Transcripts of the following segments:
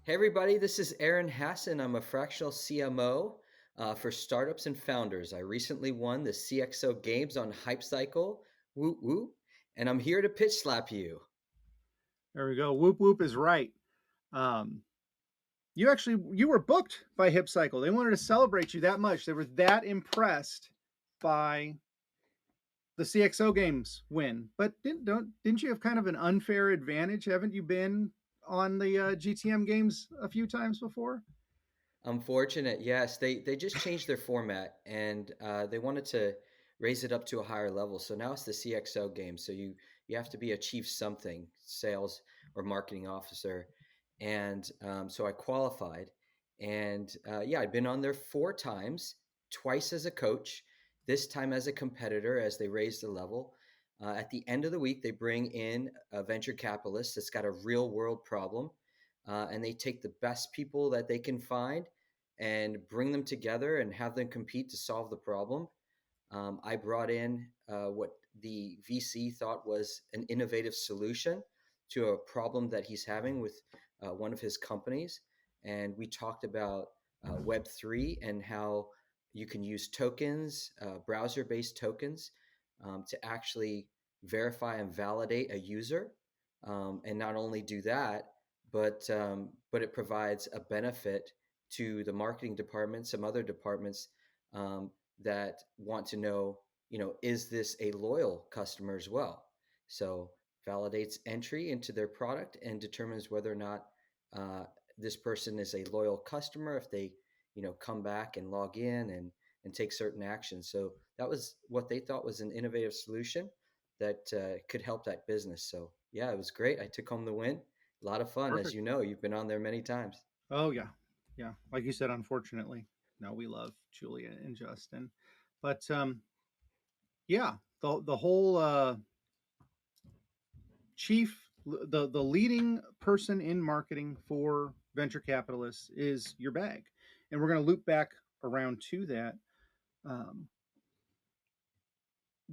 Hey everybody, this is Aaron Hassen. I'm a fractional CMO for startups and founders. I recently won the CXO Games on Hype Cycle, woo woo, and I'm here to pitch slap you. There we go. Whoop whoop is right. Um, you were booked by Hip Cycle. They wanted to celebrate you that much. They were that impressed by the CXO games win. But didn't you have kind of an unfair advantage? Haven't you been on the GTM games a few times before? I'm fortunate, yes. They just changed their format and they wanted to raise it up to a higher level. So now it's the CXO game. So you have to be a chief something, sales or marketing officer, and so I qualified. And yeah, I'd been on there four times, twice as a coach, this time as a competitor as they raised the level. At the end of the week, they bring in a venture capitalist that's got a real world problem, and they take the best people that they can find and bring them together and have them compete to solve the problem. I brought in what the VC thought was an innovative solution to a problem that he's having with one of his companies. And we talked about Web3 and how you can use tokens, browser based tokens, to actually verify and validate a user. And not only do that, but it provides a benefit to the marketing department, some other departments, that want to know, is this a loyal customer as well? So validates entry into their product and determines whether or not uh, this person is a loyal customer if they, come back and log in and take certain actions. So that was what they thought was an innovative solution that could help that business. So yeah, it was great. I took home the win. A lot of fun, as Perfect. you know. You've been on there many times. Oh yeah, yeah. Like you said, unfortunately, no, we love Julia and Justin, but yeah, the whole chief the leading person in marketing for venture capitalists is your bag, and we're going to loop back around to that. um,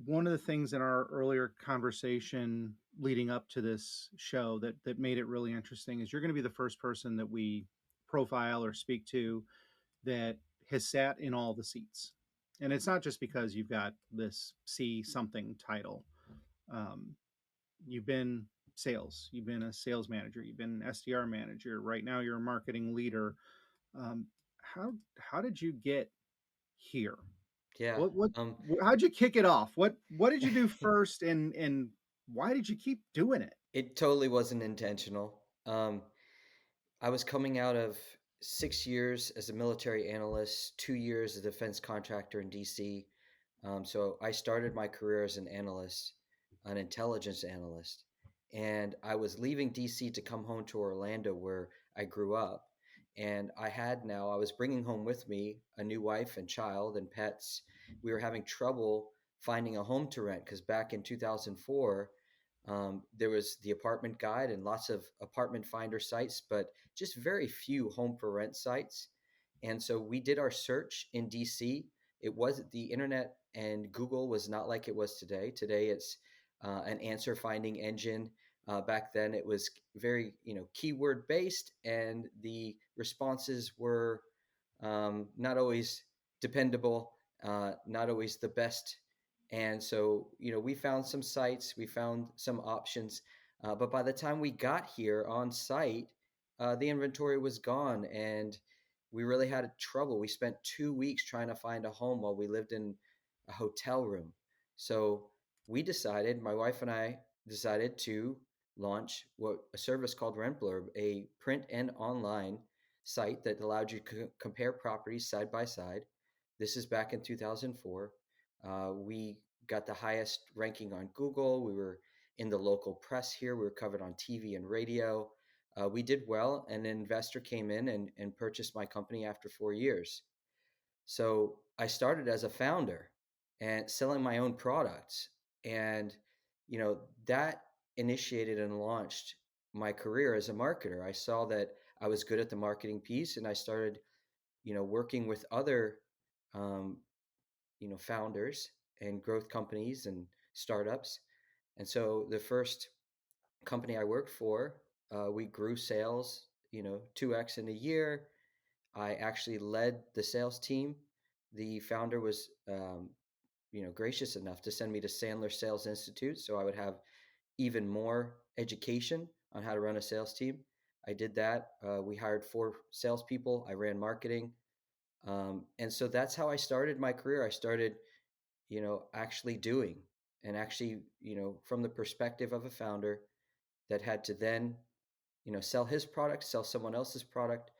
One of the things in our earlier conversation leading up to this show that made it really interesting is you're going to be the first person that we profile or speak to that has sat in all the seats, and it's not just because you've got this C something title. um, you've been sales, you've been a sales manager, you've been an SDR manager. Right now, you're a marketing leader. Um, how how did you get here? Yeah. What Um, how'd you kick it off? What did you do first, and why did you keep doing it? it totally wasn't intentional. I was coming out of 6 years as a military analyst, 2 years as a defense contractor in DC. So I started my career as an analyst, an intelligence analyst, and I was leaving DC to come home to Orlando, where I grew up. And I was bringing home with me a new wife and child and pets. We were having trouble finding a home to rent because back in 2004, there was the apartment guide and lots of apartment finder sites, but just very few home for rent sites. And so we did our search in DC. It wasn't the internet and Google was not like it was today. Today it's an answer finding engine. Back then it was very, keyword based, and the responses were not always dependable, not always the best. And so, we found some sites, we found some options, but by the time we got here on site, the inventory was gone, and we really had trouble. We spent 2 weeks trying to find a home while we lived in a hotel room. So my wife and I decided to launch what a service called RentBlurb, a print and online site that allowed you to compare properties side by side. This is back in 2004. We got the highest ranking on Google. We were in the local press here. We were covered on TV and radio. We did well, and an investor came in and purchased my company after 4 years. So I started as a founder and selling my own products. And, that initiated and launched my career as a marketer. I saw that I was good at the marketing piece, and I started, working with other, um, founders and growth companies and startups. And so the first company I worked for, we grew sales 2x in a year. I actually led the sales team. The founder was, gracious enough to send me to Sandler Sales Institute, so I would have even more education on how to run a sales team. I did that. We hired 4 salespeople. I ran marketing, and so that's how I started my career. I started, actually doing, and actually, from the perspective of a founder that had to then, sell his product, sell someone else's product,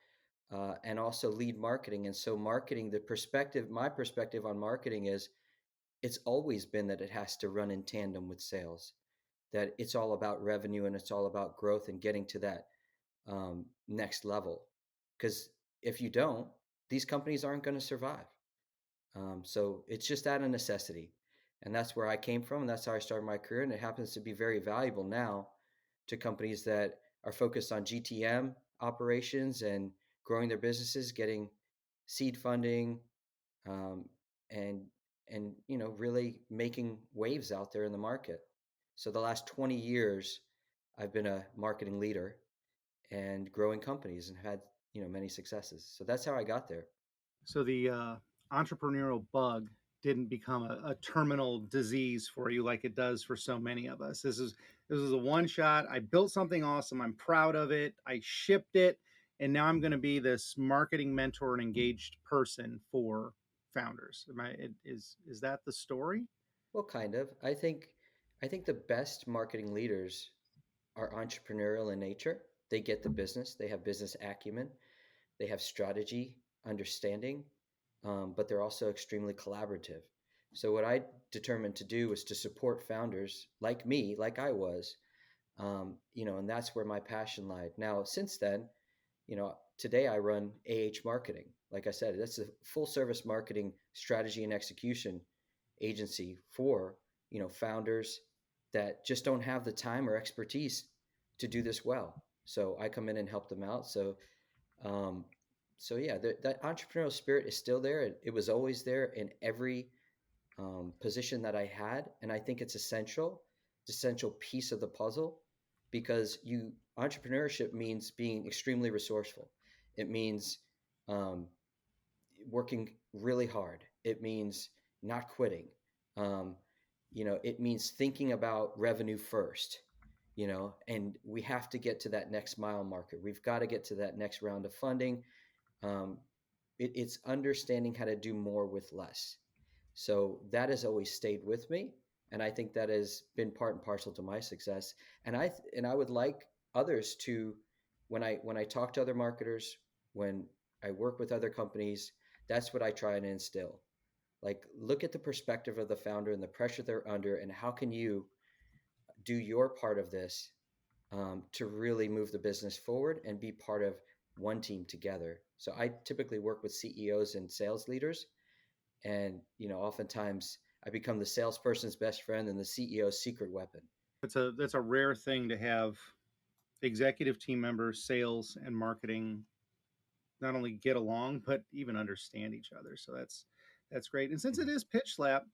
and also lead marketing. And so, marketing, my perspective on marketing is it's always been that it has to run in tandem with sales, that it's all about revenue and it's all about growth and getting to that next level. Because if you don't, these companies aren't going to survive. So it's just out of necessity. And that's where I came from. And that's how I started my career. And it happens to be very valuable now to companies that are focused on GTM operations and growing their businesses, getting seed funding, um, and really making waves out there in the market. So the last 20 years, I've been a marketing leader and growing companies and had many successes. So that's how I got there. So the entrepreneurial bug didn't become a terminal disease for you like it does for so many of us. This is a one shot. I built something awesome. I'm proud of it. I shipped it, and now I'm going to be this marketing mentor and engaged person for founders. Is that the story? Well, kind of. I think the best marketing leaders are entrepreneurial in nature. They get the business. They have business acumen. They have strategy, understanding, but they're also extremely collaborative. So what I determined to do was to support founders like me, like I was, and that's where my passion lied. Now, since then, today I run AH Marketing. Like I said, that's a full service marketing strategy and execution agency for, founders that just don't have the time or expertise to do this well. So I come in and help them out. Um, so yeah, that entrepreneurial spirit is still there. It was always there in every position that I had, and I think it's essential piece of the puzzle, because entrepreneurship means being extremely resourceful. It means um, working really hard. It means not quitting. Um, it means thinking about revenue first. And we have to get to that next mile marker. We've got to get to that next round of funding. Um, it's understanding how to do more with less. So that has always stayed with me, and I think that has been part and parcel to my success. And I would like others to, when I talk to other marketers, when I work with other companies, that's what I try and instill. Like, look at the perspective of the founder and the pressure they're under, and how can you do your part of this, to really move the business forward and be part of one team together. So I typically work with CEOs and sales leaders, and oftentimes I become the salesperson's best friend and the CEO's secret weapon. That's a rare thing to have executive team members, sales and marketing not only get along but even understand each other. So that's great. And since it is Pitch Slap,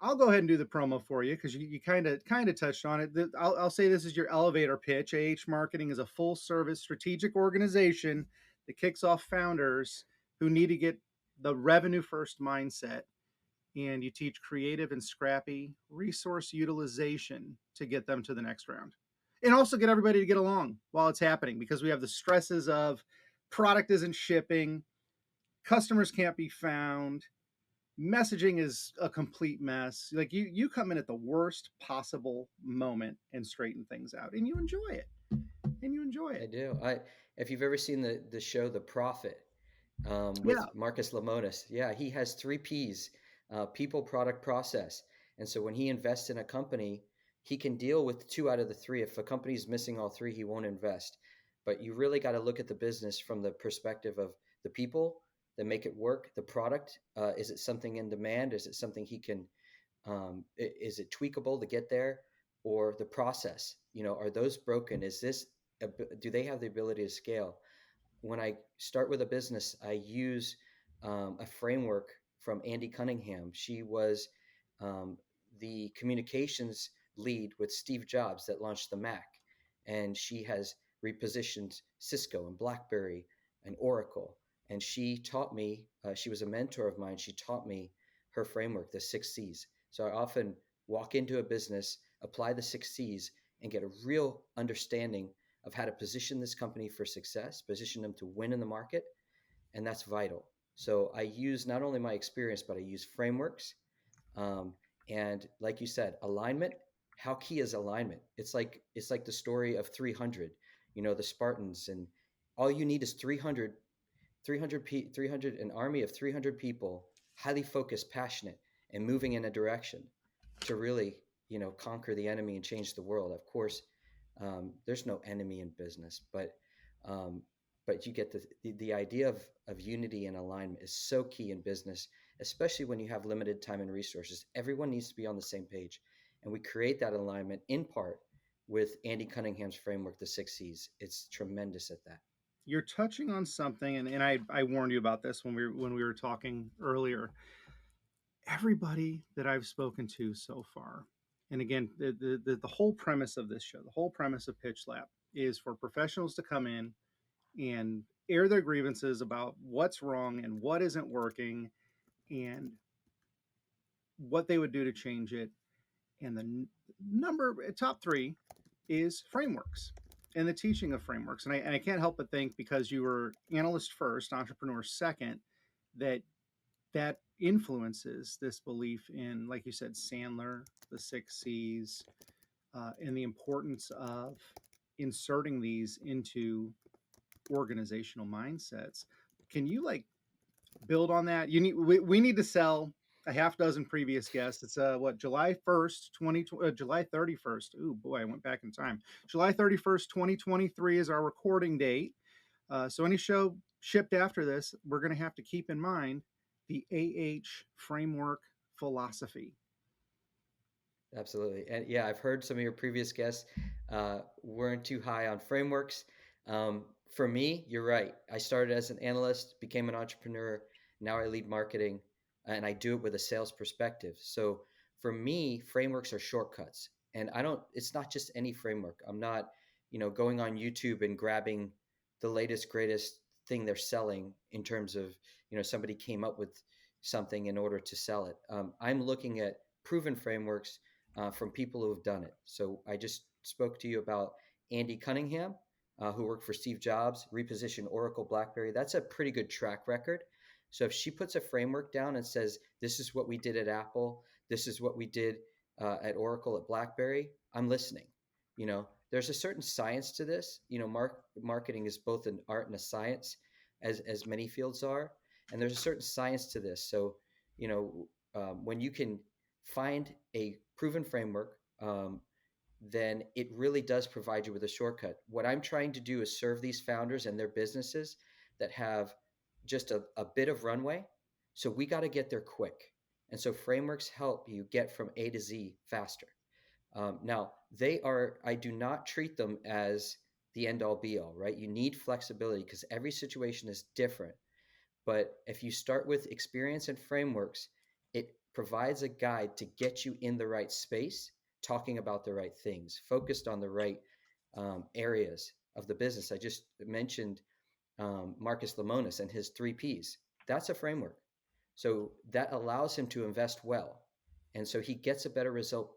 I'll go ahead and do the promo for you because you kind of touched on it. I'll say this is your elevator pitch. AH Marketing is a full service strategic organization that kicks off founders who need to get the revenue first mindset, and you teach creative and scrappy resource utilization to get them to the next round. And also get everybody to get along while it's happening, because we have the stresses of product isn't shipping, customers can't be found, messaging is a complete mess. Like you come in at the worst possible moment and straighten things out, and you enjoy it. And you enjoy I it. do. If you've ever seen the show The Prophet, Yeah. with Marcus Lemonis, yeah, he has 3 P's: people, product, process. And so when he invests in a company, he can deal with 2 out of the 3. If a company's missing all 3, he won't invest. But you really got to look at the business from the perspective of the people that make it work, the product. Is it something in demand? Is it something he can, is it tweakable to get there? Or the process, are those broken? Do they have the ability to scale? When I start with a business, I use a framework from Andy Cunningham. She was the communications lead with Steve Jobs that launched the Mac. And she has repositioned Cisco and BlackBerry and Oracle. And she taught me, she was a mentor of mine. She taught me her framework, the 6 C's. So I often walk into a business, apply the 6 C's, and get a real understanding of how to position this company for success, position them to win in the market. And that's vital. So I use not only my experience, but I use frameworks. Um, and like you said, alignment. How key is alignment? It's like the story of 300. The Spartans, and all you need is 300, 300, an army of 300 people, highly focused, passionate, and moving in a direction to really, conquer the enemy and change the world. Of course, there's no enemy in business, um, but you get the idea of unity and alignment is so key in business, especially when you have limited time and resources. Everyone needs to be on the same page, and we create that alignment in part with Andy Cunningham's framework, the 6 C's. It's tremendous at that. You're touching on something, and I warned you about this when we were talking earlier. Everybody that I've spoken to so far, and again, the whole premise of this show, the whole premise of Pitchslap is for professionals to come in and air their grievances about what's wrong and what isn't working and what they would do to change it. And the number top three is frameworks and the teaching of frameworks. And I can't help but think, because you were analyst first, entrepreneur second, that that influences this belief in, like you said, Sandler, the 6 C's, and the importance of inserting these into organizational mindsets. Can you build on that? We need to sell a half dozen previous guests. It's what, July 1st, 2020, July 31st. Oh boy, I went back in time. July 31st, 2023 is our recording date. So any show shipped after this, we're going to have to keep in mind the framework philosophy. Absolutely. And yeah, I've heard some of your previous guests weren't too high on frameworks. For me, you're right. I started as an analyst, became an entrepreneur. Now I lead marketing, and I do it with a sales perspective. So for me, frameworks are shortcuts. And it's not just any framework. I'm not, going on YouTube and grabbing the latest, greatest thing they're selling in terms of, somebody came up with something in order to sell it. I'm looking at proven frameworks from people who have done it. So I just spoke to you about Andy Cunningham, who worked for Steve Jobs, repositioned Oracle, BlackBerry. That's a pretty good track record. So if she puts a framework down and says, this is what we did at Apple, this is what we did at Oracle, at BlackBerry, I'm listening. There's a certain science to this. Marketing is both an art and a science, as many fields are. And there's a certain science to this. So, when you can find a proven framework, then it really does provide you with a shortcut. What I'm trying to do is serve these founders and their businesses that have just a bit of runway. So we got to get there quick. And so frameworks help you get from A to Z faster. Now, I do not treat them as the end all be all, right? You need flexibility because every situation is different. But if you start with experience and frameworks, it provides a guide to get you in the right space, talking about the right things, focused on the right areas of the business. I just mentioned Marcus Lemonis and his 3 Ps. That's a framework. So that allows him to invest well. And so he gets a better result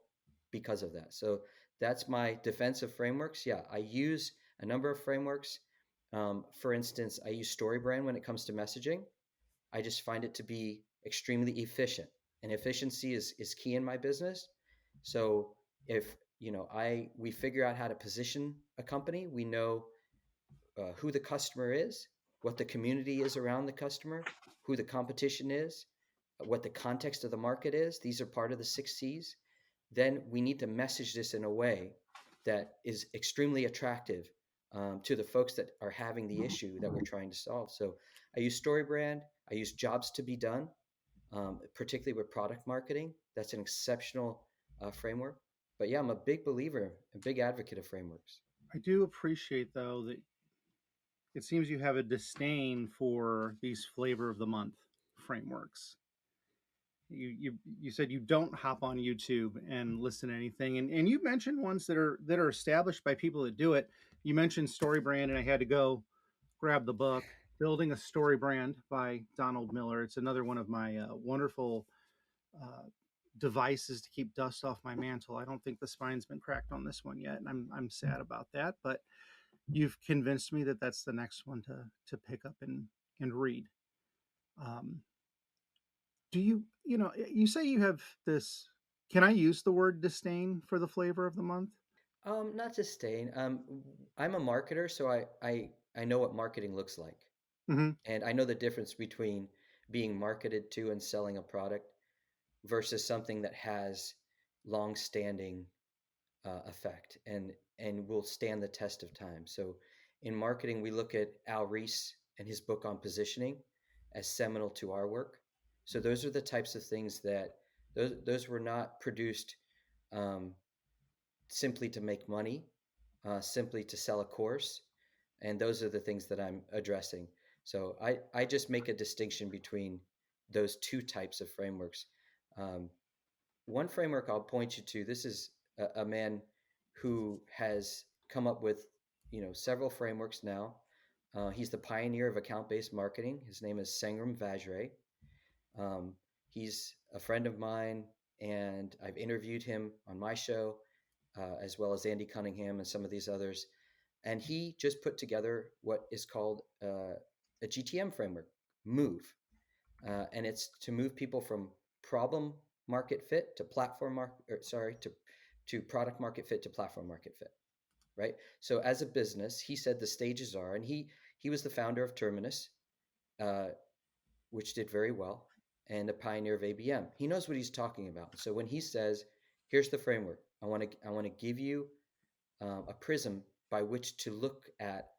because of that. So that's my defense of frameworks. Yeah, I use a number of frameworks. For instance, I use StoryBrand when it comes to messaging. I just find it to be extremely efficient, and efficiency is key in my business. So if we figure out how to position a company, we know who the customer is, what the community is around the customer, who the competition is, what the context of the market is. These are part of the 6 C's. Then we need to message this in a way that is extremely attractive to the folks that are having the issue that we're trying to solve. So I use StoryBrand. I use Jobs to be Done, particularly with product marketing. That's an exceptional framework. But yeah, I'm a big believer, a big advocate of frameworks. I do appreciate, though, that it seems you have a disdain for these flavor of the month frameworks. You said you don't hop on YouTube and listen to anything, and you mentioned ones that are established by people that do it. You mentioned Story Brand, and I had to go grab the book Building a Story Brand by Donald Miller. It's another one of my wonderful uh, devices to keep dust off my mantle. I don't think the spine's been cracked on this one yet, and I'm sad about that. But you've convinced me that that's the next one to pick up and read. Um, do you say you have this? Can I use the word disdain for the flavor of the month? Not disdain. I'm a marketer, so I know what marketing looks like, Mm-hmm. and I know the difference between being marketed to and selling a product versus something that has long-standing effect and will stand the test of time. So, in marketing, we look at Al Ries and his book on positioning as seminal to our work. So, those are the types of things that those were not produced um, simply to make money, simply to sell a course. And those are the things that I'm addressing. So I just make a distinction between those two types of frameworks. Um, One framework I'll point you to, this is a man who has come up with, several frameworks now. He's the pioneer of account-based marketing. His name is Sangram Vajre. Um, he's a friend of mine, and I've interviewed him on my show, as well as Andy Cunningham and some of these others. And he just put together what is called a GTM framework, MOVE, and it's to move people from problem market fit to platform market, or sorry, to product market fit to platform market fit. Right. So as a business, he said the stages are, and he was the founder of Terminus, uh, which did very well, and a pioneer of ABM. He knows what he's talking about. So when he says, "Here's the framework. I want to give you a prism by which to look at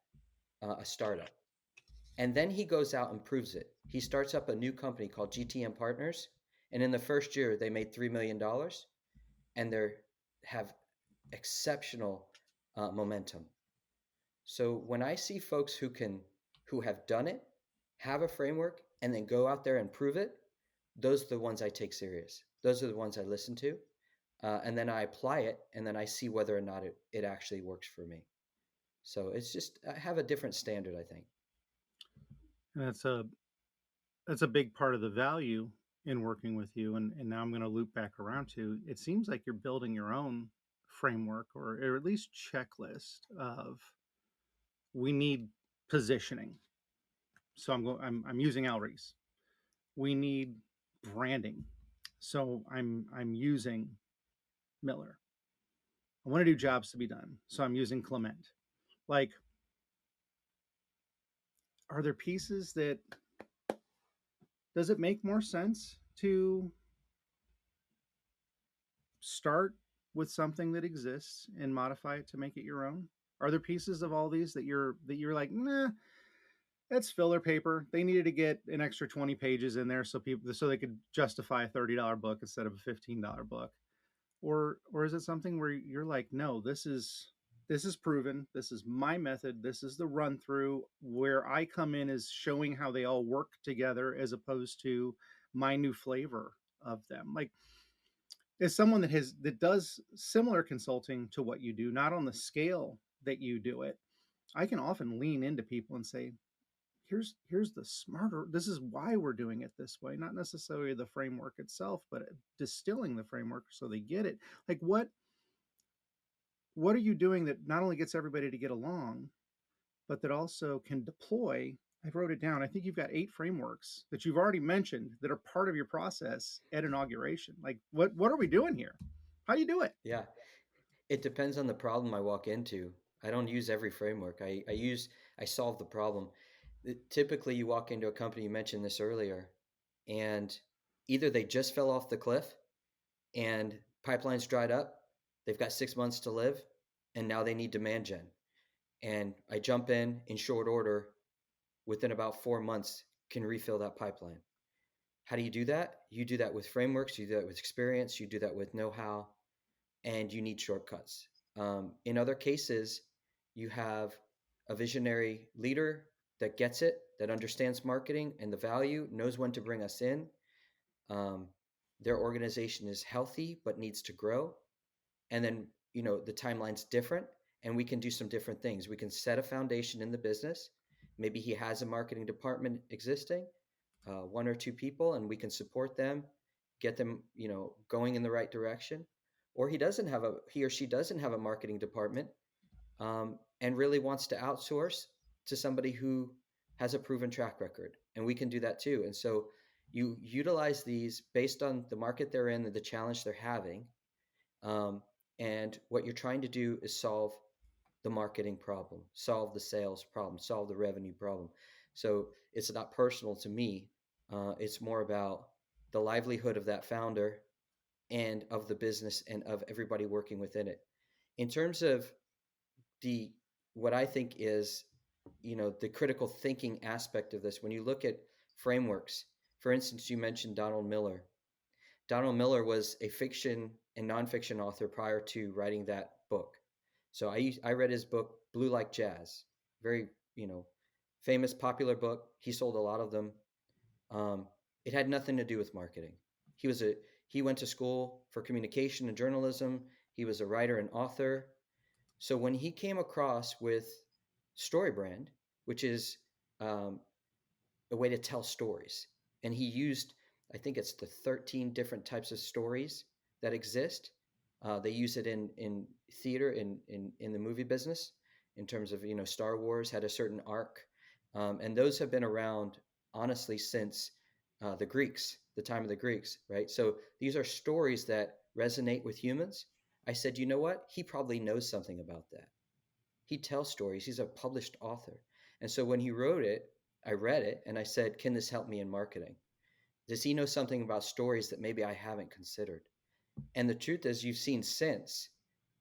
a startup," and then he goes out and proves it. He starts up a new company called GTM Partners, and in the first year they made $3 million, and they have exceptional momentum. So when I see folks who have done it, have a framework, and then go out there and prove it, those are the ones I take serious. Those are the ones I listen to, and then I apply it, and then I see whether or not it actually works for me. So it's just I have a different standard, I think. And that's a big part of the value in working with you. And now I'm going to loop back around to it seems like you're building your own framework or at least checklist of we need positioning. So I'm using Alries. We need branding. So I'm using Miller. I want to do jobs to be done. So I'm using Clement. Like, are there pieces that does it make more sense to start with something that exists and modify it to make it your own? Are there pieces of all these that you're like, nah, that's filler paper. They needed to get an extra 20 pages in there so they could justify a $30 book instead of a $15 book? Or is it something where you're like, no, this is proven. This is my method. This is the run through. Where I come in is showing how they all work together as opposed to my new flavor of them. Like, as someone that does similar consulting to what you do, not on the scale that you do it, I can often lean into people and say, here's the smarter, this is why we're doing it this way, not necessarily the framework itself, but distilling the framework so they get it. Like, what are you doing that not only gets everybody to get along, but that also can deploy? I wrote it down. I think you've got 8 frameworks that you've already mentioned that are part of your process at inauguration. Like, what are we doing here? How do you do it? Yeah, it depends on the problem I walk into. I don't use every framework. I solve the problem. Typically, you walk into a company, you mentioned this earlier, and either they just fell off the cliff and pipelines dried up, they've got 6 months to live, and now they need demand gen. And I jump in short order, within about 4 months, can refill that pipeline. How do you do that? You do that with frameworks, you do that with experience, you do that with know how, and you need shortcuts. In other cases, you have a visionary leader that gets it, that understands marketing and the value, knows when to bring us in. Um, their organization is healthy but needs to grow, and then the timeline's different, and we can do some different things. We can set a foundation in the business. Maybe he has a marketing department existing, one or two people, and we can support them, get them going in the right direction. Or he or she doesn't have a marketing department, and really wants to outsource to somebody who has a proven track record, and we can do that too. And so you utilize these based on the market they're in and the challenge they're having. um, and what you're trying to do is solve the marketing problem, solve the sales problem, solve the revenue problem. So it's not personal to me. It's more about the livelihood of that founder and of the business and of everybody working within it. In terms of the what I think is, the critical thinking aspect of this, when you look at frameworks, for instance, you mentioned Donald Miller. Donald Miller was a fiction and nonfiction author prior to writing that book. So I read his book Blue Like Jazz, very famous, popular book. He sold a lot of them. Um, it had nothing to do with marketing. He went to school for communication and journalism. He was a writer and author. So when he came across with StoryBrand, which is um, a way to tell stories. And he used, I think it's the 13 different types of stories that exist. They use it in theater, in the movie business, in terms of, Star Wars had a certain arc. And those have been around, honestly, since the Greeks, the time of the Greeks, right? So these are stories that resonate with humans. I said, you know what? He probably knows something about that. He tells stories. He's a published author. And so when he wrote it, I read it and I said, can this help me in marketing? Does he know something about stories that maybe I haven't considered? And the truth is, you've seen since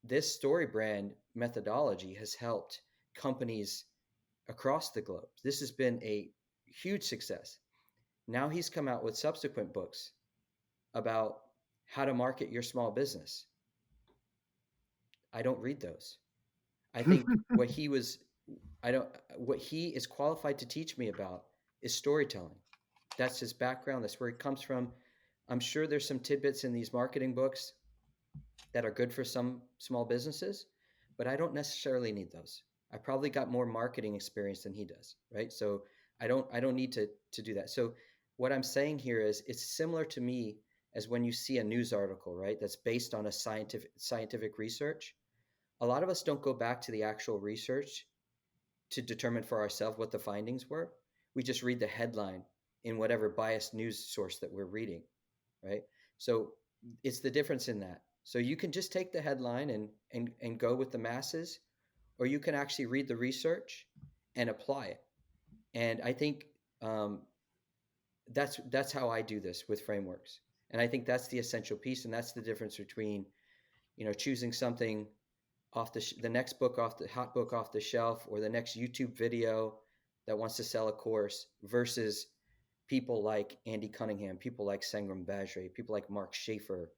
this story brand methodology has helped companies across the globe. This has been a huge success. Now he's come out with subsequent books about how to market your small business. I don't read those. I think what he is qualified to teach me about is storytelling. That's his background. That's where he comes from. I'm sure there's some tidbits in these marketing books that are good for some small businesses, but I don't necessarily need those. I probably got more marketing experience than he does, right? So I don't need to do that. So what I'm saying here is it's similar to me as when you see a news article, right? That's based on a scientific research. A lot of us don't go back to the actual research to determine for ourselves what the findings were. We just read the headline in whatever biased news source that we're reading, right? So it's the difference in that. So you can just take the headline and go with the masses, or you can actually read the research and apply it. And I think that's how I do this with frameworks. And I think that's the essential piece, and that's the difference between choosing something off the next book off the hot book off the shelf, or the next YouTube video that wants to sell a course, versus people like Andy Cunningham, people like Sangram Bajre, people like Mark Schaefer,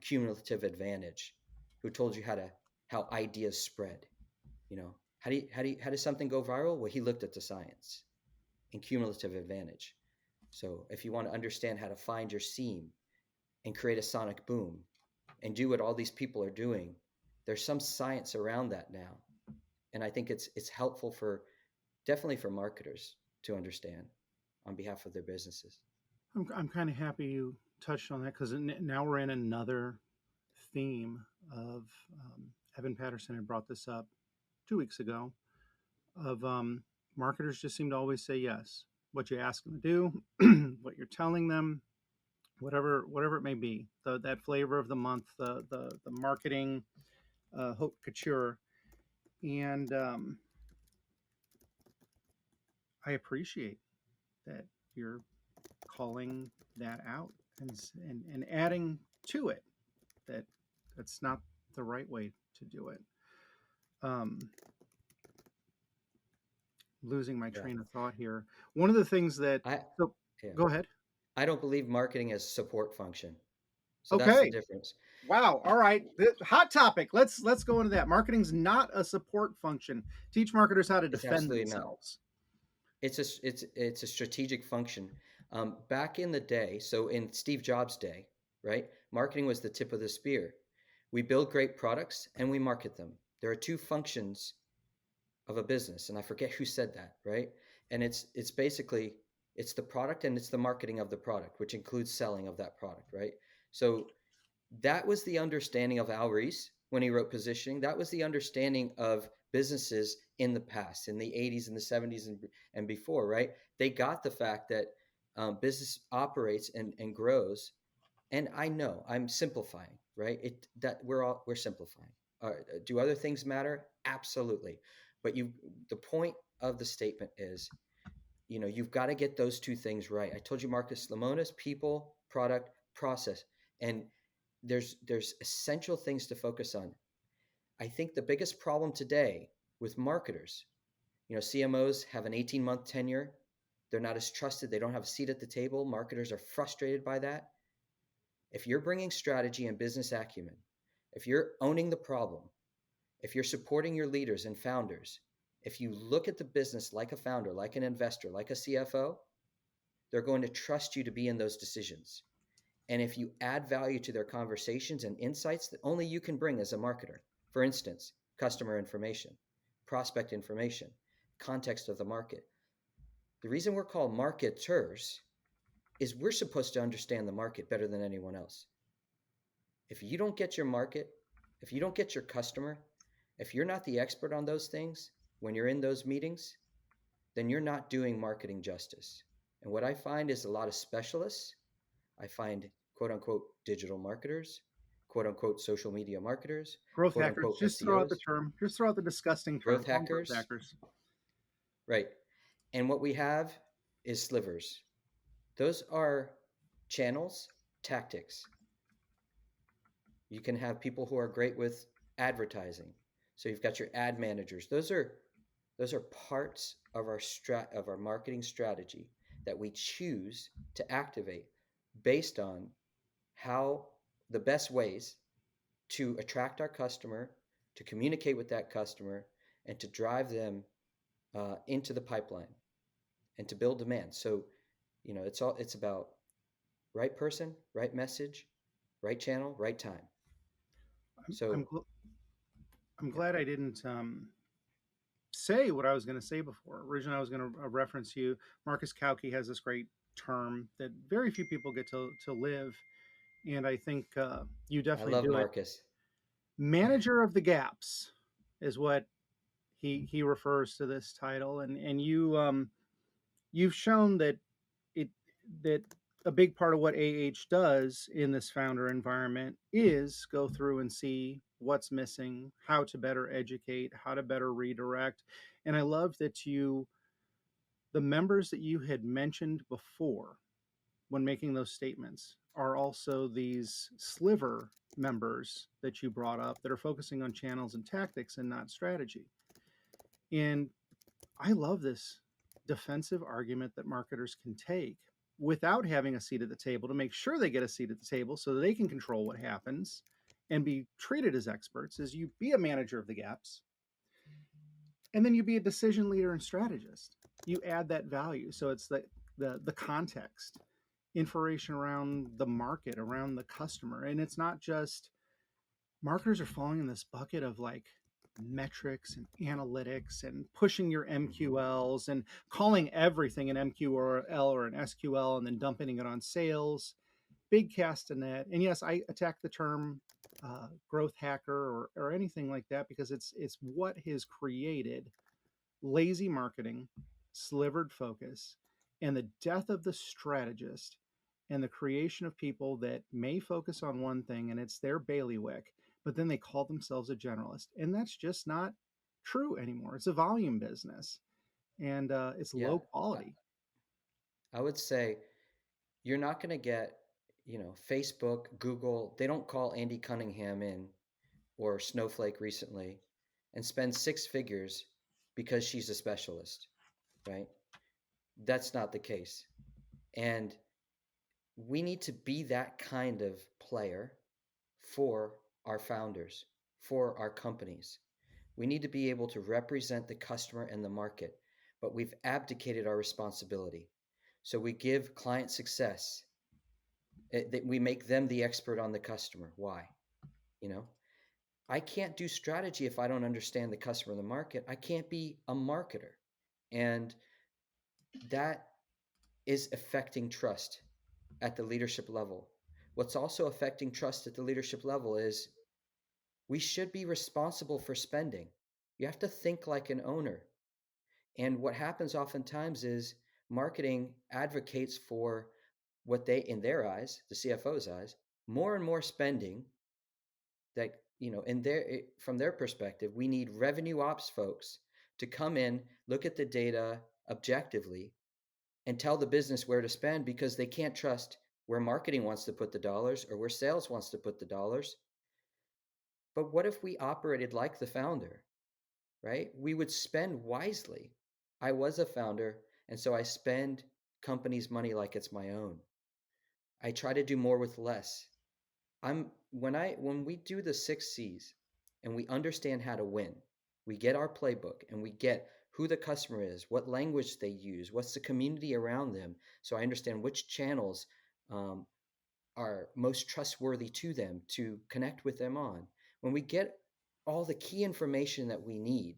Cumulative Advantage, who told you how ideas spread. How does something go viral? Well, he looked at the science in Cumulative Advantage. So if you want to understand how to find your seam and create a sonic boom and do what all these people are doing, there's some science around that now. And I think it's helpful definitely for marketers to understand on behalf of their businesses. I'm kind of happy you touched on that because now we're in another theme of Evan Patterson had brought this up 2 weeks ago of marketers just seem to always say yes. What you ask them to do, what you're telling them, whatever it may be, that flavor of the month, the marketing haute couture, and I appreciate that you're calling that out and adding to it that that's not the right way to do it. Um, Losing my Yeah. train of thought here. One of the things that I so yeah. go ahead. I don't believe marketing as support function. So that's the Okay. difference. Wow. All right. Hot topic. Let's go into that. Marketing's not a support function. Teach marketers how to It's defend absolutely not. themselves. It's a strategic function. Back in the day, so in Steve Jobs' day, right, marketing was the tip of the spear. We build great products and we market them. There are two functions of a business, and I forget who said that, right? And it's basically it's the product and it's the marketing of the product, which includes selling of that product, right? So that was the understanding of Al Reese when he wrote Positioning. That was the understanding of businesses in the past, in the 80s and the 70s and before, right? They got the fact that business operates and grows. And I know I'm simplifying, right? We're simplifying. Do other things matter? Absolutely. But the point of the statement is, you've got to get those two things right. I told you Marcus Lemonis: people, product, process. And there's essential things to focus on. I think the biggest problem today with marketers, CMOs have an 18-month tenure. They're not as trusted. They don't have a seat at the table. Marketers are frustrated by that. If you're bringing strategy and business acumen, if you're owning the problem, if you're supporting your leaders and founders, if you look at the business like a founder, like an investor, like a CFO, they're going to trust you to be in those decisions. And if you add value to their conversations and insights that only you can bring as a marketer, for instance, customer information, prospect information, context of the market. The reason we're called marketers is we're supposed to understand the market better than anyone else. If you don't get your market, if you don't get your customer, if you're not the expert on those things when you're in those meetings, then you're not doing marketing justice. And what I find is a lot of specialists. I find quote unquote digital marketers, quote unquote social media marketers, Growth quote hackers. unquote Just throw out the SEOs, term. Just throw out the disgusting term. growth Call them growth hackers, hackers. right? And what we have is slivers. Those are channels, tactics. You can have people who are great with advertising. So you've got your ad managers. Those are parts of our marketing strategy that we choose to activate based on how the best ways to attract our customer, to communicate with that customer, and to drive them into the pipeline and to build demand. So, it's about right person, right message, right channel, right time. I'm So, I'm yeah, glad I didn't say what I was going to say before. Originally, I was going to reference you. Marcus Kauke has this great term that very few people get to live, and I think you I definitely love do it. Marcus. Manager of the gaps is what he refers to this title, and you've shown that it that a big part of what does in this founder environment is go through and see what's missing, how to better educate, how to better redirect. And I love that the members that you had mentioned before when making those statements are also these sliver members that you brought up that are focusing on channels and tactics and not strategy. And I love this defensive argument that marketers can take without having a seat at the table to make sure they get a seat at the table so that they can control what happens and be treated as experts as you be a manager of the gaps, and then you be a decision leader and strategist. You add that value. So it's the context, information around the market, around the customer. And it's not just marketers are falling in this bucket of like metrics and analytics and pushing your MQLs and calling everything an MQL or an SQL and then dumping it on sales, big castanet. And yes, I attack the term growth hacker or anything like that because it's what has created lazy marketing, slivered focus, and the death of the strategist and the creation of people that may focus on one thing and it's their bailiwick, but then they call themselves a generalist. And that's just not true anymore. It's a volume business and it's Yeah, low I, quality. I would say you're not going to get, Facebook, Google, they don't call Andy Cunningham in or Snowflake recently and spend six figures because she's a specialist, right? That's not the case. And we need to be that kind of player for our founders, for our companies. We need to be able to represent the customer and the market, but we've abdicated our responsibility. So we give client success. We make them the expert on the customer. Why? You know, I can't do strategy if I don't understand the customer and the market. I can't be a marketer. And that is affecting trust at the leadership level. What's also affecting trust at the leadership level is we should be responsible for spending. You have to think like an owner. And what happens oftentimes is marketing advocates for what they, in their eyes, the CFO's eyes, more and more spending that, in from their perspective, we need revenue ops folks to come in, look at the data objectively, and tell the business where to spend because they can't trust where marketing wants to put the dollars or where sales wants to put the dollars. But what if we operated like the founder, right? We would spend wisely. I was a founder, and so I spend companies' money like it's my own. I try to do more with less. When we do the 6 C's and we understand how to win, we get our playbook and we get who the customer is, what language they use, what's the community around them. So I understand which channels um, are most trustworthy to them to connect with them on. When we get all the key information that we need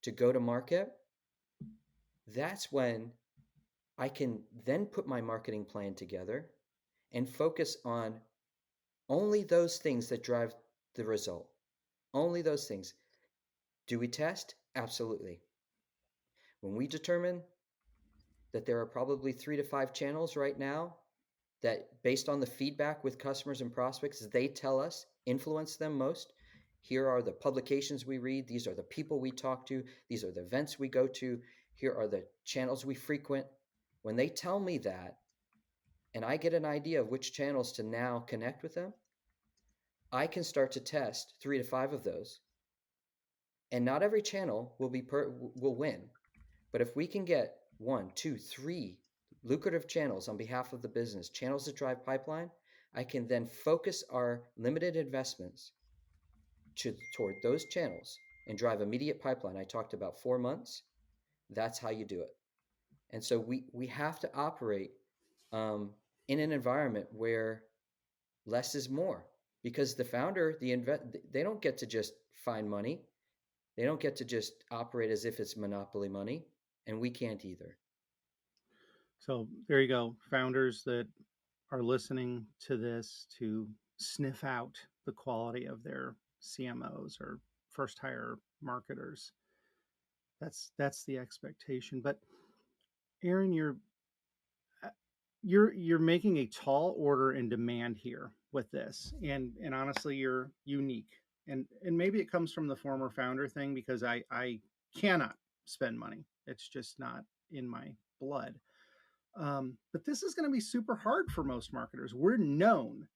to go to market, that's when I can then put my marketing plan together and focus on only those things that drive the result. Only those things. Do we test? Absolutely. When we determine that there are probably 3 to 5 channels right now that, based on the feedback with customers and prospects, they tell us influence them most. Here are the publications we read. These are the people we talk to. These are the events we go to. Here are the channels we frequent. When they tell me that, and I get an idea of which channels to now connect with them, I can start to test 3 to 5 of those. And not every channel will win, but if we can get 1, 2, 3 lucrative channels on behalf of the business, channels that drive pipeline, I can then focus our limited investments toward those channels and drive immediate pipeline. I talked about 4 months. That's how you do it. And so we have to operate in an environment where less is more, because the founder, they don't get to just find money. They don't get to just operate as if it's monopoly money, and we can't either. So there you go, founders that are listening to this to sniff out the quality of their CMOs or first hire marketers. That's the expectation. But Aaron, uh, you're making a tall order in demand here with this, and honestly, you're unique. And maybe it comes from the former founder thing because I cannot spend money. It's just not in my blood. But this is going to be super hard for most marketers. We're known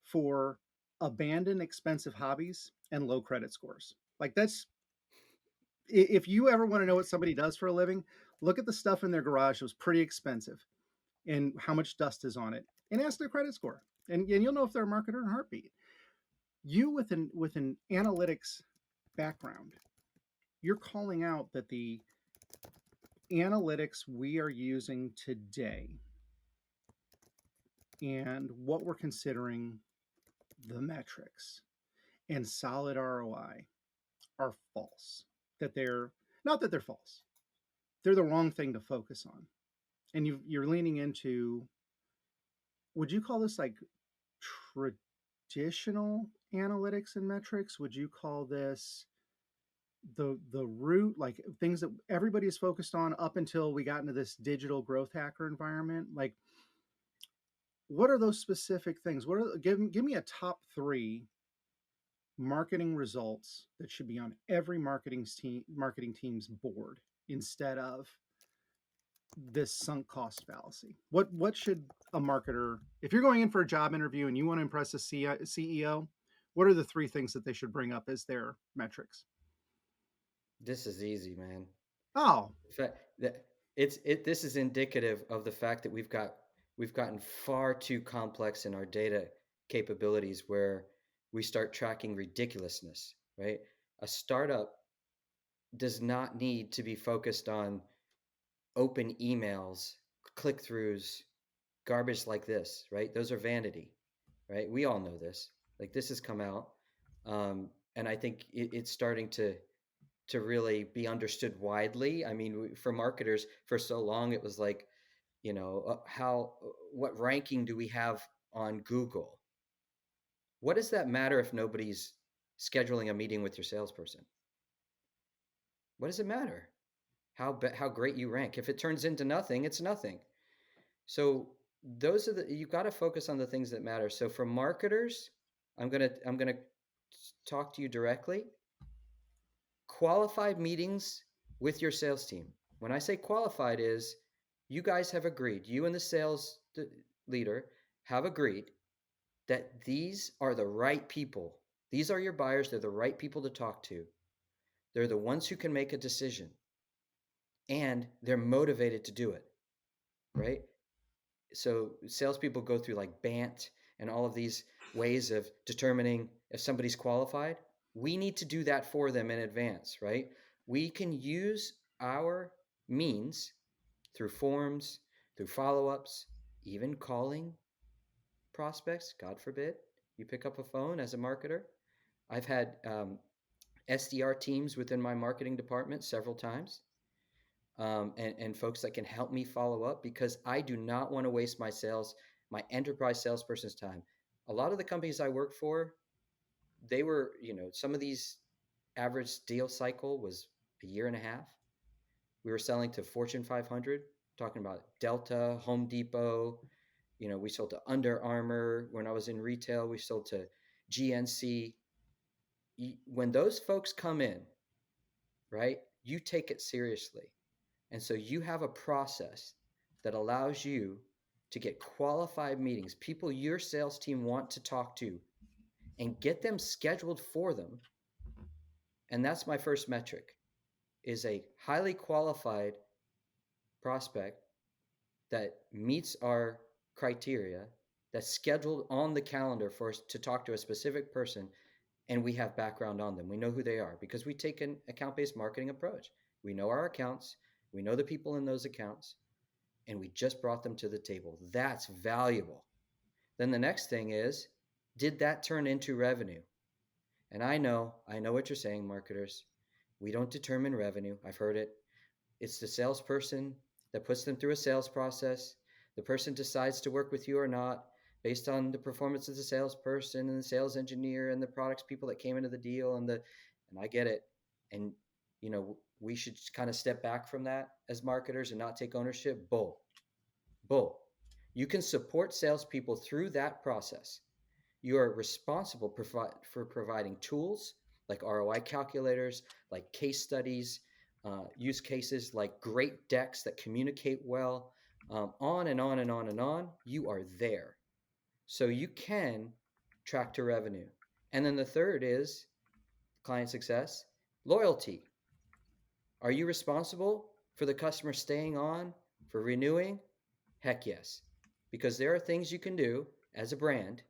for abandoned expensive hobbies and low credit scores. Like that's if you ever want to know what somebody does for a living, look at the stuff in their garage that was pretty expensive and how much dust is on it, and ask their credit score, and you'll know if they're a marketer in a heartbeat. You with an analytics background, you're calling out that the analytics we are using today and what we're considering the metrics and solid ROI are false. That they're not that they're false. They're the wrong thing to focus on. And you're leaning into, would you call this like traditional analytics and metrics? Would you call this the root, like things that everybody is focused on up until we got into this digital growth hacker environment? Like, what are those specific things? What are give me a top 3 marketing results that should be on every marketing team's board instead of this sunk cost fallacy. What should a marketer, if you're going in for a job interview and you want to impress a CEO, what are the 3 things that they should bring up as their metrics? This is easy, man. Oh, In fact, that this is indicative of the fact that we've gotten far too complex in our data capabilities, where we start tracking ridiculousness, right? A startup does not need to be focused on open emails, click-throughs, garbage like this, right? Those are vanity, right? We all know this. Like this has come out, and I think it's starting to really be understood widely. I mean, for marketers, for so long it was like, how what ranking do we have on Google? What does that matter if nobody's scheduling a meeting with your salesperson? What does it matter? How great you rank. If it turns into nothing, it's nothing. So those are you've got to focus on the things that matter. So for marketers, I'm gonna talk to you directly. Qualified meetings with your sales team. When I say qualified is you guys have agreed, you and the sales leader have agreed that these are the right people. These are your buyers, they're the right people to talk to. They're the ones who can make a decision and they're motivated to do it, right? So salespeople go through like BANT and all of these ways of determining if somebody's qualified. We need to do that for them in advance, right? We can use our means through forms, through follow-ups, even calling prospects. God forbid you pick up a phone as a marketer. I've had SDR teams within my marketing department several times, and folks that can help me follow up because I do not want to waste my enterprise salesperson's time. A lot of the companies I worked for, they were, some of these average deal cycle was a year and a half. We were selling to Fortune 500, talking about Delta, Home Depot. We sold to Under Armour. When I was in retail, we sold to GNC. When those folks come in, right, you take it seriously. And so you have a process that allows you to get qualified meetings, people your sales team want to talk to, and get them scheduled for them. And that's my first metric, is a highly qualified prospect that meets our criteria, that's scheduled on the calendar for us to talk to a specific person, and we have background on them. We know who they are because we take an account-based marketing approach. We know our accounts, we know the people in those accounts, and we just brought them to the table. That's valuable. Then the next thing is, did that turn into revenue? And I know what you're saying, marketers. We don't determine revenue. I've heard it. It's the salesperson that puts them through a sales process. The person decides to work with you or not based on the performance of the salesperson and the sales engineer and the products people that came into the deal and I get it. And we should kind of step back from that as marketers and not take ownership. Bull. You can support salespeople through that process. You are responsible for providing tools like ROI calculators, like case studies, use cases like great decks that communicate well, on and on and on and on. You are there. So you can track to revenue. And then the third is client success, loyalty. Are you responsible for the customer staying on, for renewing? Heck yes. Because there are things you can do as a brand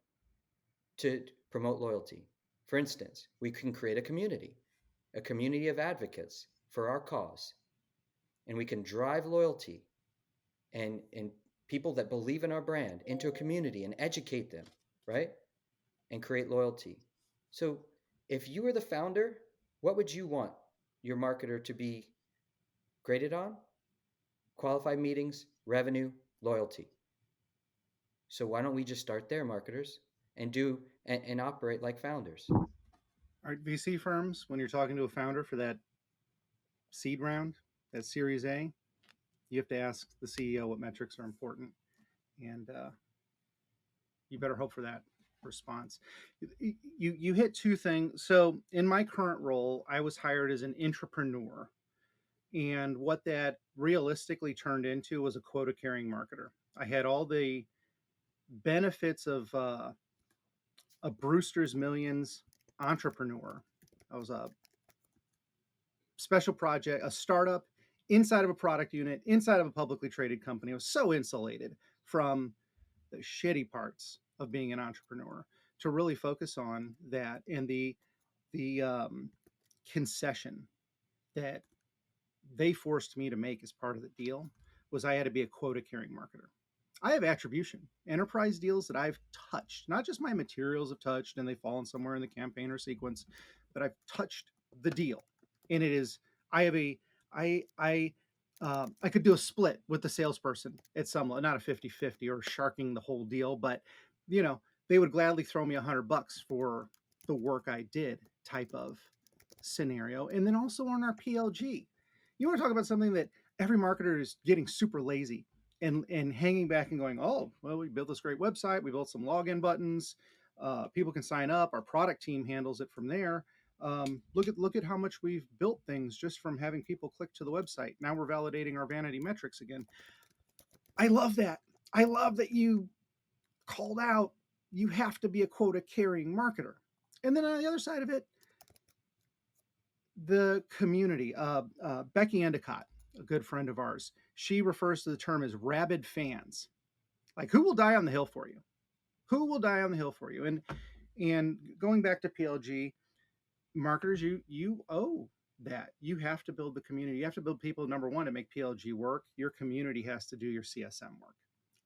to promote loyalty. For instance, we can create a community of advocates for our cause, and we can drive loyalty and people that believe in our brand into a community and educate them, right? And create loyalty. So if you were the founder, what would you want your marketer to be graded on? Qualified meetings, revenue, loyalty. So why don't we just start there, marketers, and operate like founders? All right, VC firms, when you're talking to a founder for that seed round, that Series A, you have to ask the CEO what metrics are important, and you better hope for that response. You hit two things. So in my current role, I was hired as an entrepreneur, and what that realistically turned into was a quota carrying marketer. I had all the benefits of a Brewster's Millions entrepreneur. I was a special project, a startup inside of a product unit, inside of a publicly traded company. I was so insulated from the shitty parts of being an entrepreneur to really focus on that. And the concession that they forced me to make as part of the deal was I had to be a quota carrying marketer. I have attribution. Enterprise deals that I've touched, not just my materials have touched and they've fallen somewhere in the campaign or sequence, but I've touched the deal. And it is, I have a, I could do a split with the salesperson at some, not a 50-50 or sharking the whole deal, but you know, they would gladly throw me $100 for the work I did type of scenario. And then also on our PLG, you want to talk about something that every marketer is getting super lazy and hanging back and going, oh, well, we built this great website. We built some login buttons. People can sign up. Our product team handles it from there. Look at how much we've built things just from having people click to the website. Now we're validating our vanity metrics again. I love that. I love that you called out you have to be a quota carrying marketer. And then on the other side of it, the community. Becky Endicott, a good friend of ours, she refers to the term as rabid fans. Like, who will die on the hill for you? Who will die on the hill for you? And going back to PLG, marketers, you owe that. You have to build the community. You have to build people, number one, to make PLG work. Your community has to do your CSM work.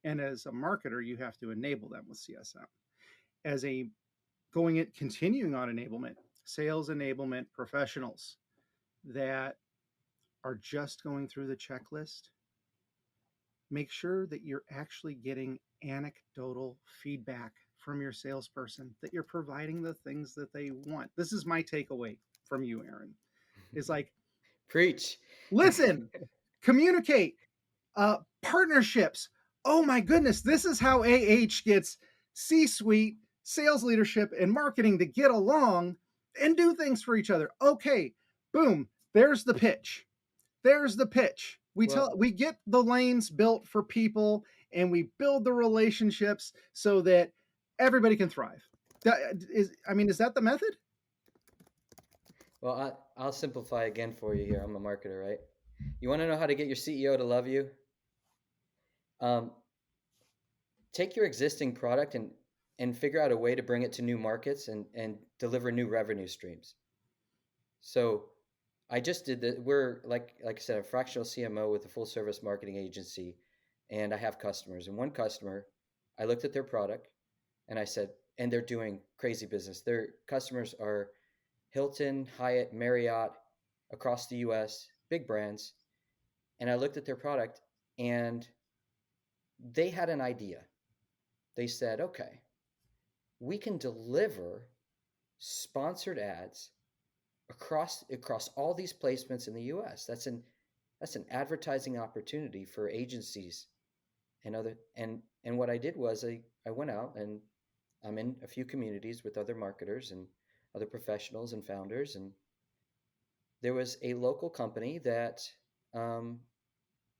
And as a marketer, you have to enable them with CSM. As a continuing on enablement, sales enablement professionals that are just going through the checklist, make sure that you're actually getting anecdotal feedback from your salesperson, that you're providing the things that they want. This is my takeaway from you, Aaron. Is like, Preach. listen, communicate, partnerships. Oh my goodness, this is how gets C-suite, sales leadership, and marketing to get along and do things for each other. Okay, boom, there's the pitch. There's the pitch. Well, We get the lanes built for people and we build the relationships so that everybody can thrive. Is that the method? I'll simplify again for you here. I'm a marketer, right? You want to know how to get your CEO to love you? Um, take your existing product and figure out a way to bring it to new markets and deliver new revenue streams. So I just did that. We're like I said, a fractional CMO with a full service marketing agency, and I have customers. And one customer, I looked at their product and I said, and they're doing crazy business. Their customers are Hilton, Hyatt, Marriott across the US, big brands. And I looked at their product and they had an idea. They said, okay, we can deliver sponsored ads across all these placements in the US. That's an advertising opportunity for agencies and what I did was I went out and I'm in a few communities with other marketers and other professionals and founders, and there was a local company um,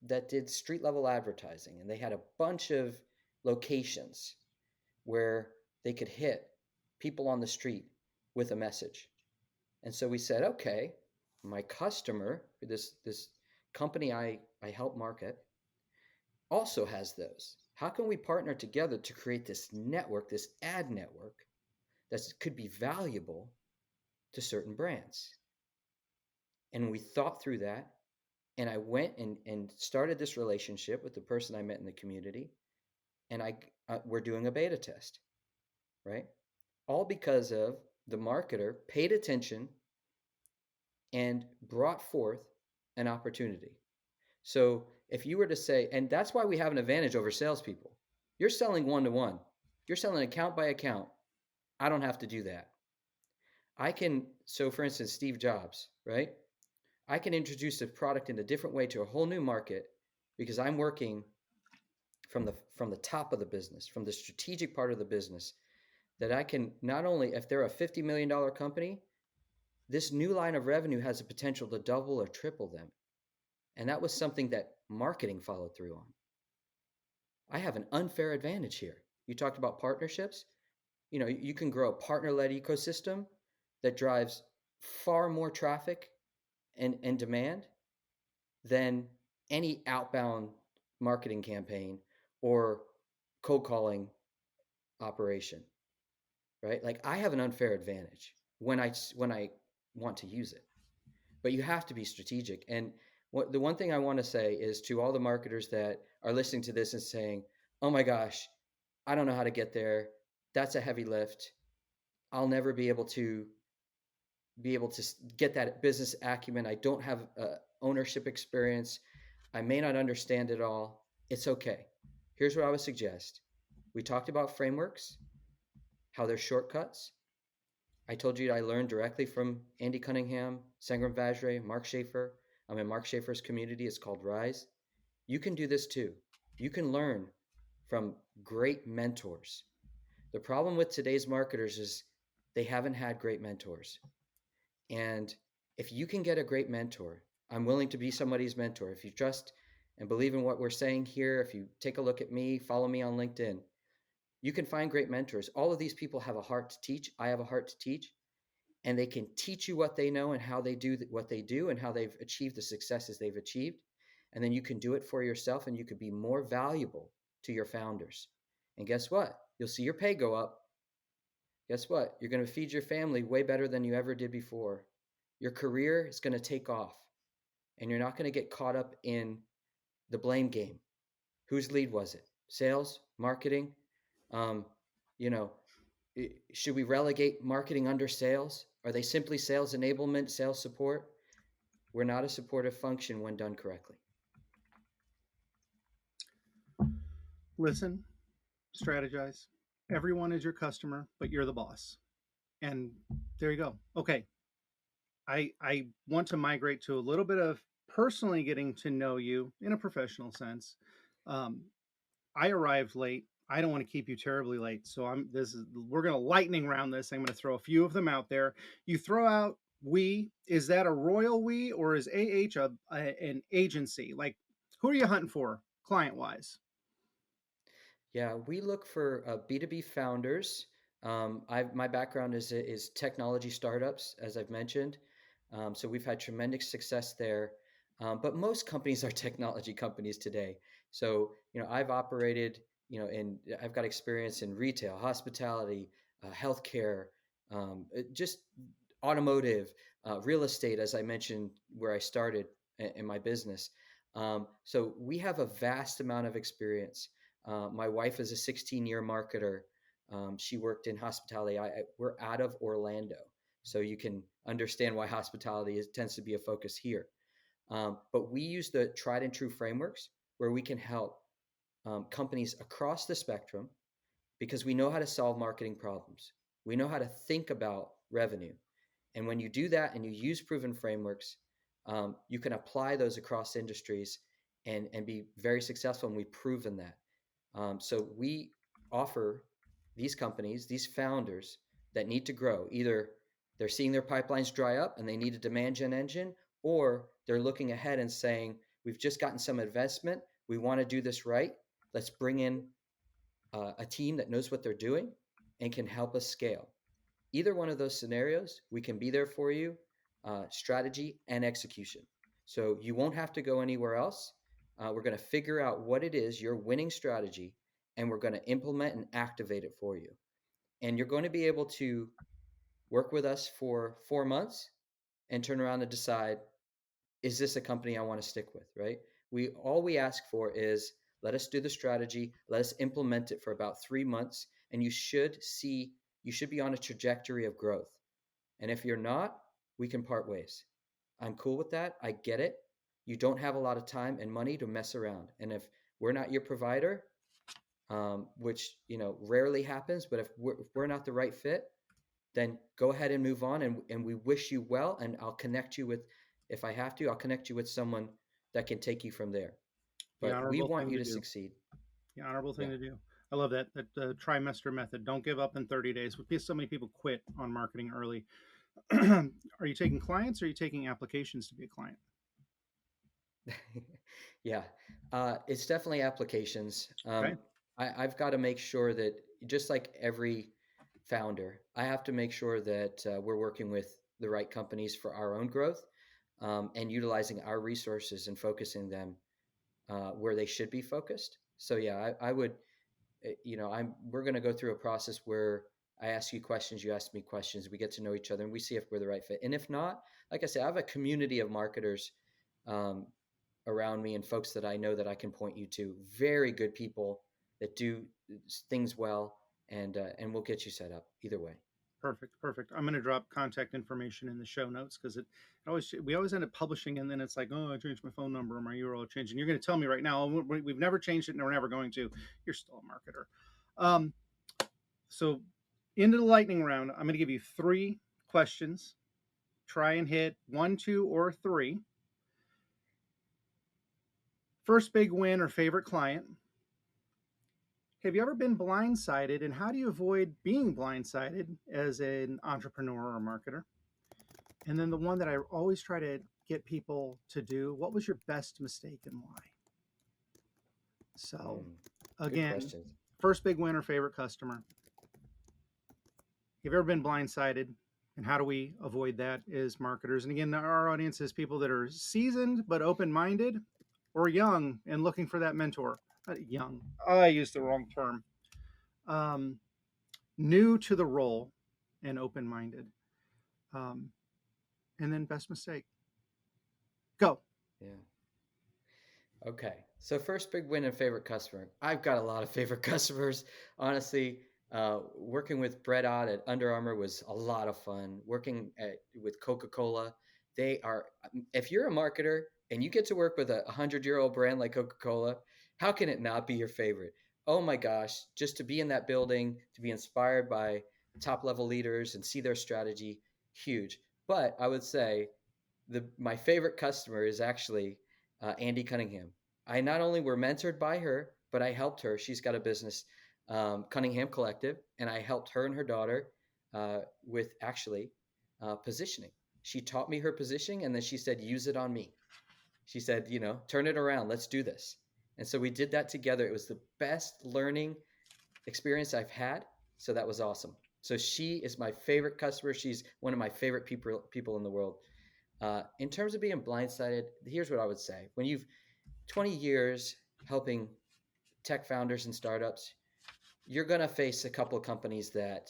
that did street level advertising, and they had a bunch of locations where they could hit people on the street with a message. And so we said, okay, my customer, this company I help market, also has those. How can we partner together to create this network, this ad network that could be valuable to certain brands? And we thought through that. And I went and started this relationship with the person I met in the community. And we're doing a beta test, right? All because of the marketer paid attention and brought forth an opportunity. So if you were to say, and that's why we have an advantage over salespeople. You're selling one to one. You're selling account by account. I don't have to do that. So for instance, Steve Jobs, right? I can introduce a product in a different way to a whole new market because I'm working from the top of the business, from the strategic part of the business, that I can not only, if they're a $50 million company, this new line of revenue has the potential to double or triple them. And that was something that marketing followed through on. I have an unfair advantage here. You talked about partnerships. You can grow a partner-led ecosystem that drives far more traffic and demand than any outbound marketing campaign or cold calling operation, right? Like, I have an unfair advantage when I want to use it, but you have to be strategic. And the one thing I want to say is to all the marketers that are listening to this and saying, "Oh my gosh, I don't know how to get there. That's a heavy lift. I'll never be able to get that business acumen. I don't have ownership experience. I may not understand it all. It's okay. Here's what I would suggest. We talked about frameworks, how they're shortcuts. I told you I learned directly from Andy Cunningham, Sangram Vajre, Mark Schaefer. I'm in Mark Schaefer's community. It's called Rise. You can do this too. You can learn from great mentors. The problem with today's marketers is they haven't had great mentors. And if you can get a great mentor, I'm willing to be somebody's mentor. If you trust and believe in what we're saying here, if you take a look at me, follow me on LinkedIn, you can find great mentors. All of these people have a heart to teach. I have a heart to teach, and they can teach you what they know and how they do what they do and how they've achieved the successes they've achieved. And then you can do it for yourself, and you could be more valuable to your founders. And guess what? You'll see your pay go up. Guess what? You're going to feed your family way better than you ever did before. Your career is going to take off, and you're not going to get caught up in the blame game. Whose lead was it? Sales, marketing? Um, you know, should we relegate marketing under sales? Are they simply sales enablement, sales support? We're not a supportive function when done correctly. Listen, strategize. Everyone is your customer, but you're the boss. And there you go. Okay. I want to migrate to a little bit of personally getting to know you in a professional sense. Um, I arrived late. I don't want to keep you terribly late, so we're going to lightning round this. I'm going to throw a few of them out there. You throw out we. Is that a royal we, or is an agency? Like, who are you hunting for, client wise? Yeah, we look for B2B founders. My background is technology startups, as I've mentioned. So we've had tremendous success there. But most companies are technology companies today. So, I've operated, I've got experience in retail, hospitality, healthcare, just automotive, real estate, as I mentioned, where I started in my business. So we have a vast amount of experience. My wife is a 16-year marketer. She worked in hospitality. We're out of Orlando, so you can understand why hospitality tends to be a focus here. But we use the tried and true frameworks where we can help companies across the spectrum because we know how to solve marketing problems. We know how to think about revenue. And when you do that and you use proven frameworks, you can apply those across industries and be very successful. And we've proven that. So we offer these companies, these founders that need to grow. Either they're seeing their pipelines dry up and they need a demand gen engine, or they're looking ahead and saying, we've just gotten some investment. We want to do this right. Let's bring in a team that knows what they're doing and can help us scale. Either one of those scenarios, we can be there for you, strategy and execution. So you won't have to go anywhere else. We're going to figure out what it is, your winning strategy, and we're going to implement and activate it for you. And you're going to be able to work with us for 4 months and turn around and decide, is this a company I want to stick with, right? All we ask for is let us do the strategy, let us implement it for about 3 months, and you should be on a trajectory of growth. And if you're not, we can part ways. I'm cool with that. I get it. You don't have a lot of time and money to mess around. And if we're not your provider, which rarely happens, but if we're not the right fit, then go ahead and move on. And we wish you well. And I'll connect you with, if I have to, I'll connect you with someone that can take you from there. The But we honorable want thing you to to do. succeed. The honorable thing Yeah. to do. I love that trimester method. Don't give up in 30 days. Because so many people quit on marketing early. Are you taking clients or are you taking applications to be a client? Yeah, it's definitely applications. Okay. I've got to make sure that, just like every founder, I have to make sure that we're working with the right companies for our own growth, and utilizing our resources and focusing them where they should be focused. So yeah, I would, we're going to go through a process where I ask you questions, you ask me questions, we get to know each other, and we see if we're the right fit. And if not, like I said, I have a community of marketers. around me and folks that I know that I can point you to. Very good people that do things well, and we'll get you set up either way. Perfect, perfect. I'm going to drop contact information in the show notes because it always we always end up publishing and then it's like, oh, I changed my phone number or my URL changed, and you're going to tell me right now, oh, we've never changed it and we're never going to. You're still a marketer. Um, so into the lightning round, I'm going to give you 3 questions. Try and hit 1, 2, or 3. First big win or favorite client. Have you ever been blindsided, and how do you avoid being blindsided as an entrepreneur or marketer? And then the one that I always try to get people to do, what was your best mistake and why? So, Good again, questions. first big win or favorite customer. Have you ever been blindsided? And how do we avoid that as marketers? And again, our audience is people that are seasoned but open minded, or young and looking for that mentor. Young, I used the wrong term. Um, New to the role and open minded. Um, and then best mistake. Go. Yeah. Okay. So first big win and favorite customer. I've got a lot of favorite customers. Honestly, working with Brett Ott at Under Armour was a lot of fun. Working with Coca-Cola, they are. If you're a marketer and you get to work with a 100-year-old brand like Coca-Cola, how can it not be your favorite? Oh my gosh! Just to be in that building, to be inspired by top level leaders and see their strategy, huge. But I would say my favorite customer is actually Andy Cunningham. I not only were mentored by her, but I helped her. She's got a business, Cunningham Collective, and I helped her and her daughter with actually positioning. She taught me her positioning, and then she said, "Use it on me." She said, "Turn it around. Let's do this." And so we did that together. It was the best learning experience I've had. So that was awesome. So she is my favorite customer. She's one of my favorite people in the world. In terms of being blindsided, here's what I would say. When you've 20 years helping tech founders and startups, you're going to face a couple of companies that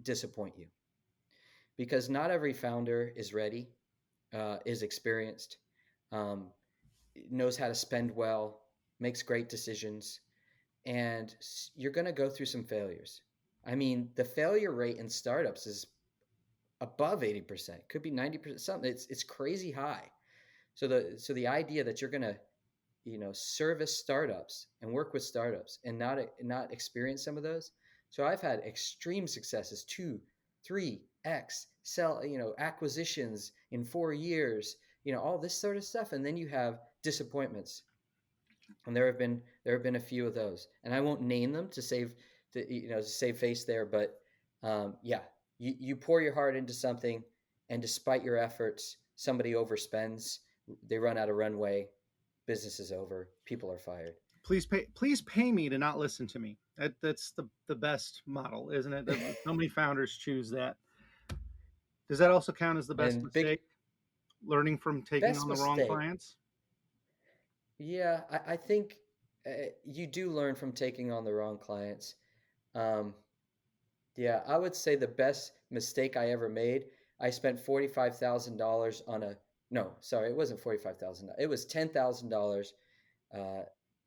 disappoint you because not every founder is ready, is experienced, um, knows how to spend well, makes great decisions, and you're going to go through some failures. I mean, the failure rate in startups is above 80%, could be 90%, something. It's crazy high. So the idea that you're going to service startups and work with startups and not experience some of those. So I've had extreme successes, 2, 3x sell acquisitions in 4 years, all this sort of stuff, and then you have disappointments, and there have been a few of those, and I won't name them to save face there, but yeah, you pour your heart into something, and despite your efforts, somebody overspends, they run out of runway, business is over, people are fired. Please pay me to not listen to me. That's the best model, isn't it? So many founders choose that. Does that also count as the best And big mistake? Learning from taking best on the wrong mistake. clients? Yeah, I think you do learn from taking on the wrong clients. Um, yeah, I would say the best mistake I ever made. I spent $45,000 on a no, sorry, it wasn't 45,000. It was $10,000. Uh,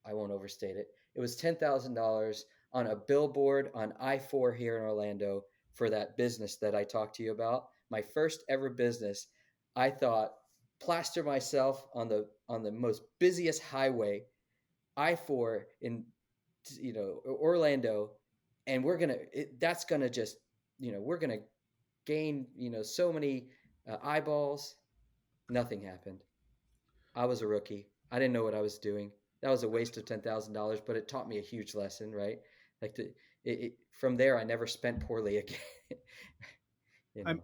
I won't overstate it. It was $10,000 on a billboard on I-4 here in Orlando for that business that I talked to you about. My first ever business. I thought, plaster myself on the most busiest highway, I-4 in Orlando, and that's gonna just we're gonna gain so many eyeballs. Nothing happened. I was a rookie. I didn't know what I was doing. That was a waste of $10,000, but it taught me a huge lesson, right? Like from there, I never spent poorly again.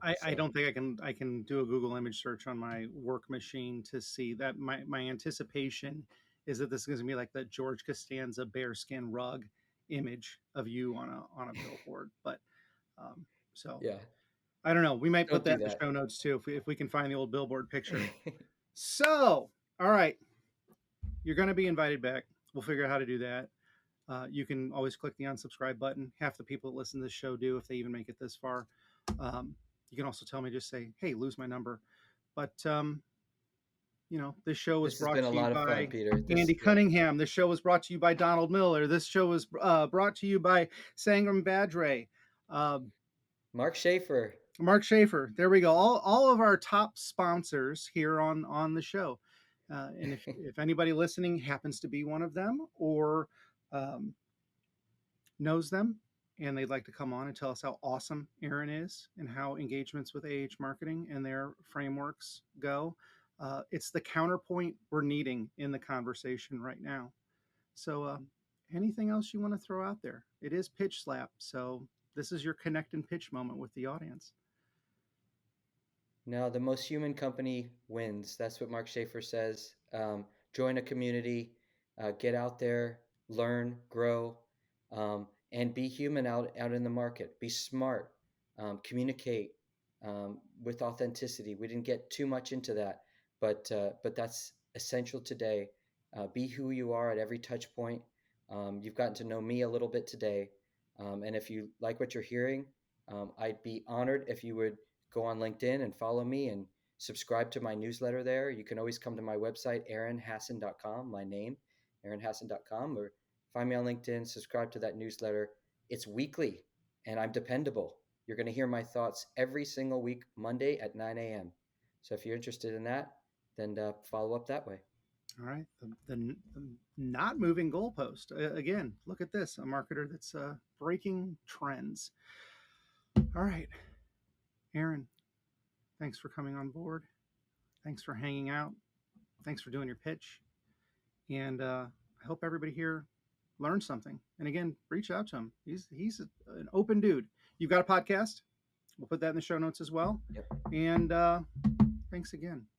I So don't think I can do a Google image search on my work machine to see that. My anticipation is that this is going to be like the George Costanza bearskin rug image of you on a billboard. But um, so yeah, I don't know. We might put don't that do in the that. show notes too if we can find the old billboard picture. So all right, you're going to be invited back. We'll figure out how to do that. You can always click the unsubscribe button. Half the people that listen to this show do if they even make it this far. Um, you can also tell me, just say, hey, lose my number. But This show was This has brought been a to you lot of fun, by Peter. Andy Cunningham. This show was brought to you by Donald Miller. This show was brought to you by Sangram Badre. Uh, Mark Schaefer. Mark Schaefer. There we go. All of our top sponsors here on the show. And if anybody listening happens to be one of them or um, knows them and they'd like to come on and tell us how awesome Aaron is and how engagements with marketing and their frameworks go, it's the counterpoint we're needing in the conversation right now. So, anything else you want to throw out there? It is Pitchslap, so this is your connect and pitch moment with the audience. No, the most human company wins. That's what Mark Schaefer says. Join a community, get out there, learn, grow, and be human out in the market. Be smart, communicate with authenticity. We didn't get too much into that, but that's essential today. Be who you are at every touch point. You've gotten to know me a little bit today, and if you like what you're hearing, I'd be honored if you would go on LinkedIn and follow me and subscribe to my newsletter there. You can always come to my website, aaronhassen.com, my name, aaronhassen.com, or find me on LinkedIn, subscribe to that newsletter. It's weekly and I'm dependable. You're going to hear my thoughts every single week, Monday at 9 a.m. So if you're interested in that, then follow up that way. All right. The not moving goalpost. Again, look at this, a marketer that's breaking trends. All right. Aaron, thanks for coming on board. Thanks for hanging out. Thanks for doing your pitch. And I hope everybody here learned something. And again, reach out to him. He's an open dude. You've got a podcast. We'll put that in the show notes as well. Yep. And thanks again.